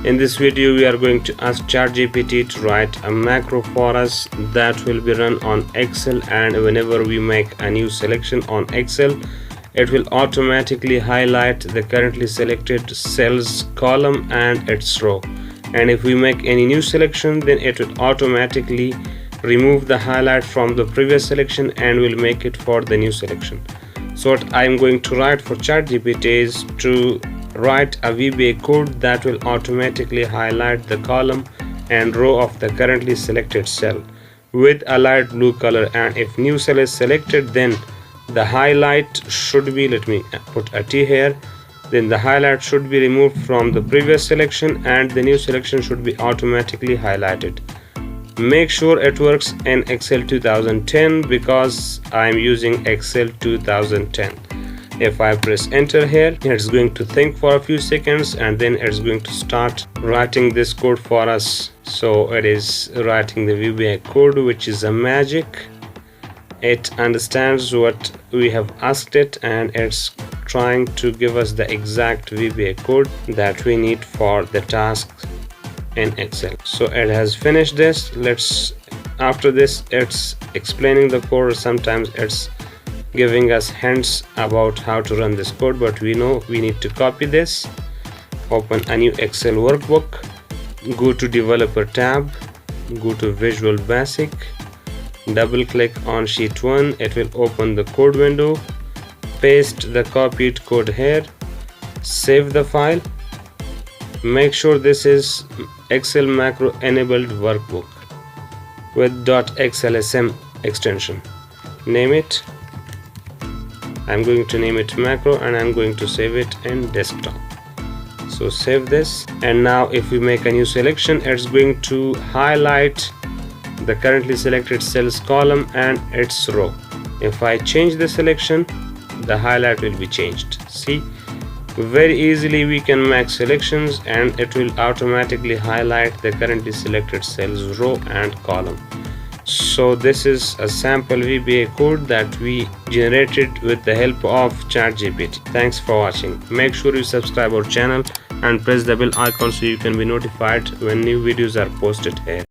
In this video, we are going to ask ChatGPT to write a macro for us that will be run on Excel, and whenever we make a new selection on Excel, it will automatically highlight the currently selected cells column and its row. And if we make any new selection, then it will automatically remove the highlight from the previous selection and will make it for the new selection. So what I am going to write for ChatGPT is to write a VBA code that will automatically highlight the column and row of the currently selected cell with a light blue color, and if new cell is selected, then the highlight should be, let me put a T here, then the highlight should be removed from the previous selection and the new selection should be automatically highlighted. Make sure it works in Excel 2010 because I am using Excel 2010. If I press enter here, it's going to think for a few seconds and then it's going to start writing this code for us. So it is writing the VBA code, which is a magic. It understands what we have asked it and it's trying to give us the exact VBA code that we need for the task in Excel. So it has finished this. After this, it's explaining the code. Sometimes it's giving us hints about how to run this code, but we know we need to copy this. Open a new Excel workbook, go to developer tab, go to Visual Basic, double click on sheet 1. It will open the code window. Paste the copied code here, save the file. Make sure this is Excel macro enabled workbook with .xlsm extension. Name it. I'm going to name it macro and I'm going to save it in desktop. So save this, and now if we make a new selection, it's going to highlight the currently selected cells column and its row. If I change the selection, the highlight will be changed. See, very easily we can make selections and it will automatically highlight the currently selected cells row and column. So this is a sample VBA code that we generated with the help of ChatGPT. Thanks for watching. Make sure you subscribe our channel and press the bell icon so you can be notified when new videos are posted here.